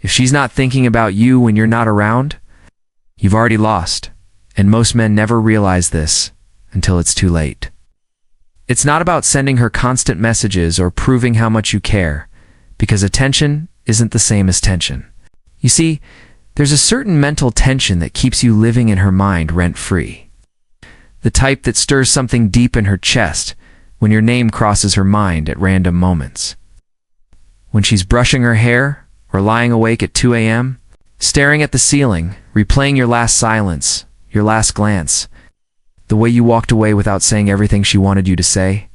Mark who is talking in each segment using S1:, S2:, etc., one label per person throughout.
S1: If she's not thinking about you when you're not around, you've already lost. And most men never realize this until it's too late. It's not about sending her constant messages or proving how much you care, because attention isn't the same as tension. You see, there's a certain mental tension that keeps you living in her mind rent-free. The type that stirs something deep in her chest when your name crosses her mind at random moments. When she's brushing her hair or lying awake at 2 a.m., staring at the ceiling, replaying your last silence, your last glance, the way you walked away without saying everything she wanted you to say.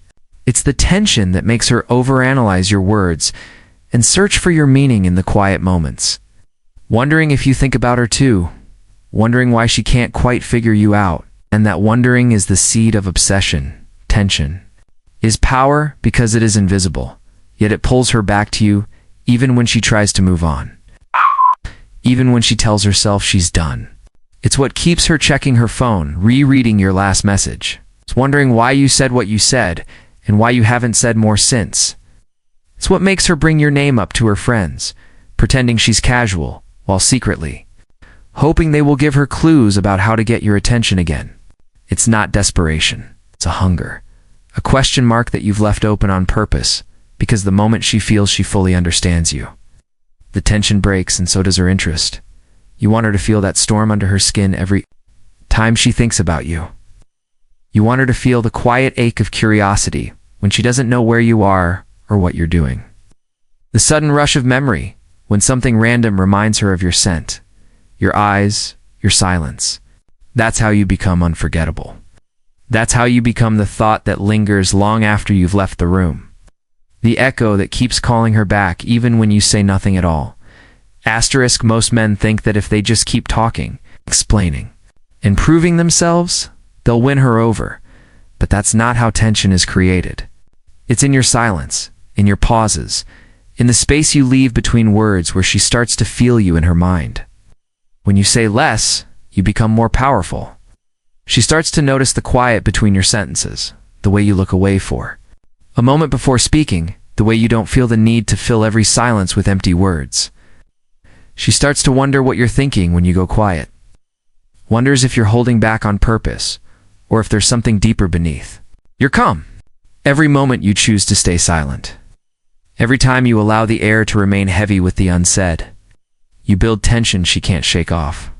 S1: It's the tension that makes her overanalyze your words and search for your meaning in the quiet moments. Wondering if you think about her too, wondering why she can't quite figure you out, and that wondering is the seed of obsession. Tension is power because it is invisible, yet it pulls her back to you even when she tries to move on, even when she tells herself she's done. It's what keeps her checking her phone, rereading your last message. It's wondering why you said what you said and why you haven't said more since. It's what makes her bring your name up to her friends, pretending she's casual, while secretly hoping they will give her clues about how to get your attention again. It's not desperation, it's a hunger, a question mark that you've left open on purpose, because the moment she feels she fully understands you, the tension breaks and so does her interest. You want her to feel that storm under her skin every time she thinks about you. You want her to feel the quiet ache of curiosity when she doesn't know where you are or what you're doing. The sudden rush of memory when something random reminds her of your scent, your eyes, your silence. That's how you become unforgettable. That's how you become the thought that lingers long after you've left the room. The echo that keeps calling her back even when you say nothing at all. Asterisk, most men think that if they just keep talking, explaining, and proving themselves, they'll win her over. But that's not how tension is created. It's in your silence, in your pauses, in the space you leave between words where she starts to feel you in her mind. When you say less, you become more powerful. She starts to notice the quiet between your sentences, the way you look away for a moment before speaking, the way you don't feel the need to fill every silence with empty words. She starts to wonder what you're thinking when you go quiet. Wonders if you're holding back on purpose, or if there's something deeper beneath. You're calm. Every moment you choose to stay silent. Every time you allow the air to remain heavy with the unsaid. You build tension she can't shake off.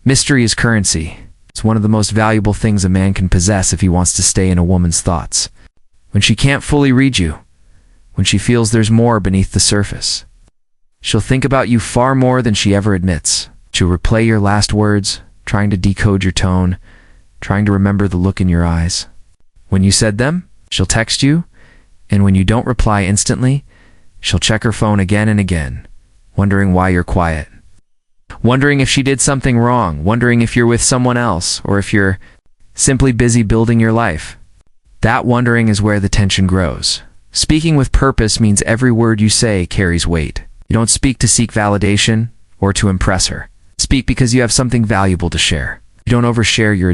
S1: Mystery is currency. It's one of the most valuable things a man can possess if he wants to stay in a woman's thoughts. When she can't fully read you, when she feels there's more beneath the surface. She'll think about you far more than she ever admits. She'll replay your last words, trying to decode your tone, trying to remember the look in your eyes. When you said them, she'll text you, and when you don't reply instantly, she'll check her phone again and again, wondering why you're quiet. Wondering if she did something wrong, wondering if you're with someone else, or if you're simply busy building your life. That wondering is where the tension grows. Speaking with purpose means every word you say carries weight. You don't speak to seek validation or to impress her. Speak because you have something valuable to share. You don't overshare your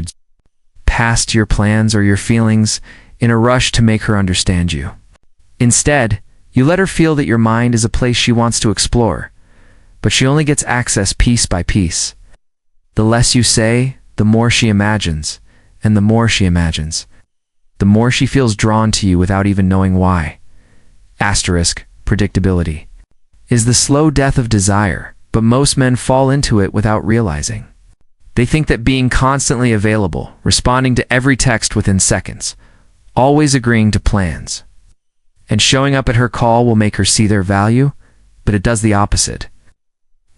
S1: past, your plans, or your feelings in a rush to make her understand you. Instead, you let her feel that your mind is a place she wants to explore, but she only gets access piece by piece. The less you say, the more she imagines, and the more she imagines, the more she feels drawn to you without even knowing why. Asterisk, predictability is the slow death of desire, but most men fall into it without realizing. They think that being constantly available, responding to every text within seconds, always agreeing to plans, and showing up at her call will make her see their value, but it does the opposite.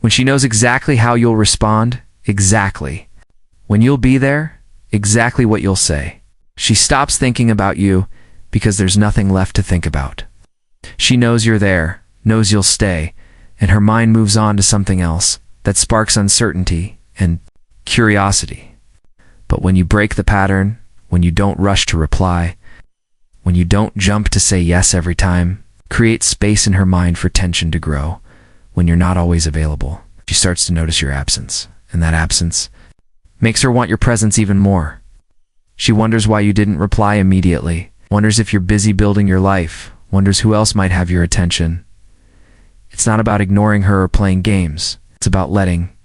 S1: When she knows exactly how you'll respond, exactly when you'll be there, exactly what you'll say, she stops thinking about you because there's nothing left to think about. She knows you're there, knows you'll stay, and her mind moves on to something else that sparks uncertainty and curiosity. But when you break the pattern, when you don't rush to reply, when you don't jump to say yes every time, create space in her mind for tension to grow. When you're not always available, she starts to notice your absence, and that absence makes her want your presence even more. She wonders why you didn't reply immediately, wonders if you're busy building your life, wonders who else might have your attention. It's not about ignoring her or playing games. It's about letting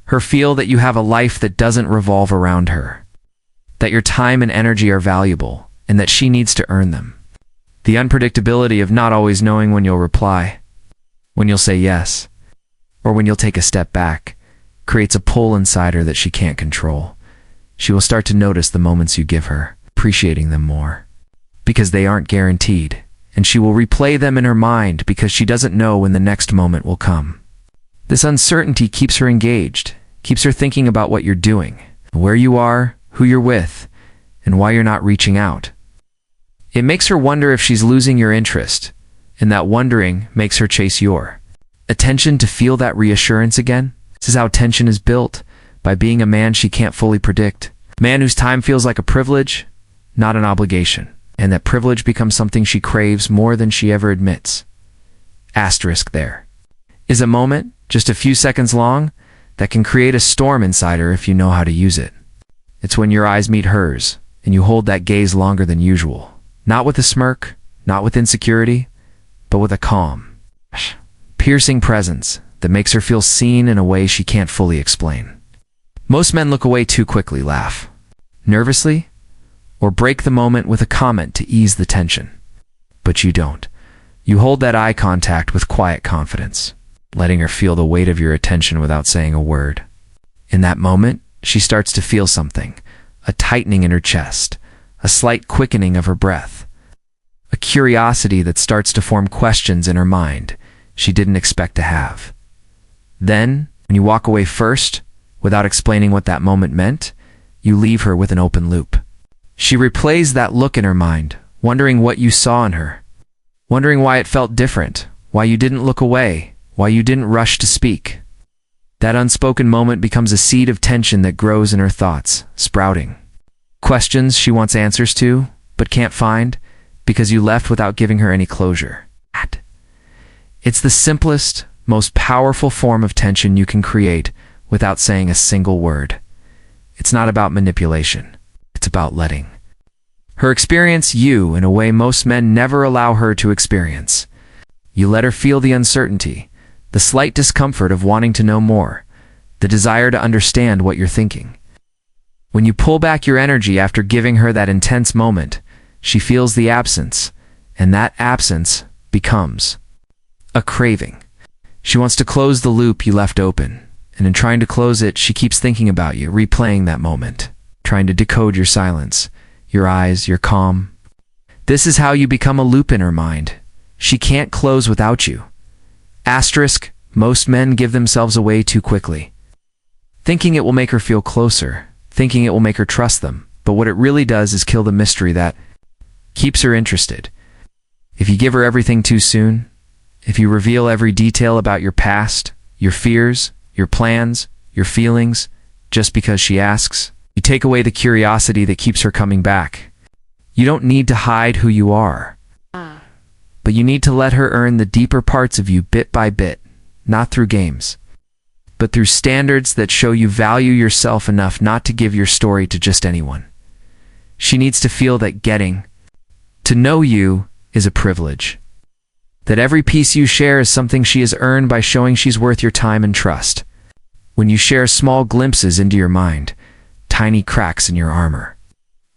S1: her feel that you have a life that doesn't revolve around her, that your time and energy are valuable, and that she needs to earn them. The unpredictability of not always knowing when you'll reply, when you'll say yes, or when you'll take a step back, creates a pull inside her that she can't control. She will start to notice the moments you give her, appreciating them more, because they aren't guaranteed, and she will replay them in her mind because she doesn't know when the next moment will come. This uncertainty keeps her engaged, keeps her thinking about what you're doing, where you are, who you're with, and why you're not reaching out. It makes her wonder if she's losing your interest, and that wondering makes her chase your attention to feel that reassurance again. This is how tension is built, by being a man she can't fully predict. A man whose time feels like a privilege, not an obligation, and that privilege becomes something she craves more than she ever admits. Asterisk there is a moment, just a few seconds long, that can create a storm inside her if you know how to use it. It's when your eyes meet hers, and you hold that gaze longer than usual. Not with a smirk, not with insecurity, but with a calm, piercing presence that makes her feel seen in a way she can't fully explain. Most men look away too quickly, laugh nervously, or break the moment with a comment to ease the tension. But you don't. You hold that eye contact with quiet confidence, letting her feel the weight of your attention without saying a word. In that moment, she starts to feel something, a tightening in her chest, a slight quickening of her breath, a curiosity that starts to form questions in her mind she didn't expect to have. Then, when you walk away first, without explaining what that moment meant, you leave her with an open loop. She replays that look in her mind, wondering what you saw in her, wondering why it felt different, why you didn't look away, why you didn't rush to speak. That unspoken moment becomes a seed of tension that grows in her thoughts, sprouting questions she wants answers to, but can't find, because you left without giving her any closure. It's the simplest, most powerful form of tension you can create without saying a single word. It's not about manipulation. It's about letting her experience you in a way most men never allow her to experience. You let her feel the uncertainty, the slight discomfort of wanting to know more, the desire to understand what you're thinking. When you pull back your energy after giving her that intense moment, she feels the absence, and that absence becomes a craving. She wants to close the loop you left open, and in trying to close it, she keeps thinking about you, replaying that moment, trying to decode your silence, your eyes, your calm. This is how you become a loop in her mind. She can't close without you. Asterisk, most men give themselves away too quickly, thinking it will make her feel closer, thinking it will make her trust them, but what it really does is kill the mystery that keeps her interested. If you give her everything too soon, if you reveal every detail about your past, your fears, your plans, your feelings, just because she asks, you take away the curiosity that keeps her coming back. You don't need to hide who you are, but you need to let her earn the deeper parts of you bit by bit, not through games, but through standards that show you value yourself enough not to give your story to just anyone. She needs to feel that getting to know you is a privilege, that every piece you share is something she has earned by showing she's worth your time and trust. When you share small glimpses into your mind, tiny cracks in your armor,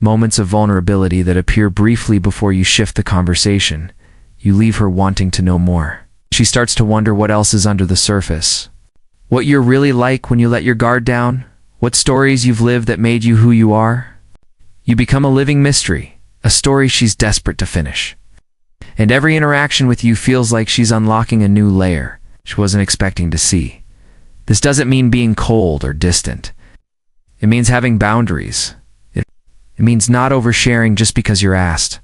S1: moments of vulnerability that appear briefly before you shift the conversation, you leave her wanting to know more. She starts to wonder what else is under the surface, what you're really like when you let your guard down, what stories you've lived that made you who you are. You become a living mystery, a story she's desperate to finish. And every interaction with you feels like she's unlocking a new layer she wasn't expecting to see. This doesn't mean being cold or distant. It means having boundaries. It means not oversharing just because you're asked.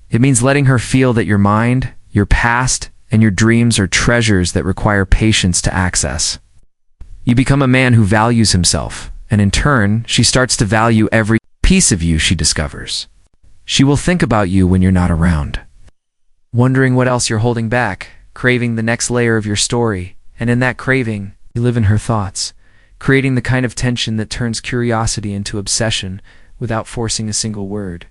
S1: It means letting her feel that your mind, your past, and your dreams are treasures that require patience to access. You become a man who values himself, and in turn, she starts to value every piece of you she discovers. She will think about you when you're not around, wondering what else you're holding back, craving the next layer of your story, and in that craving, you live in her thoughts, creating the kind of tension that turns curiosity into obsession without forcing a single word.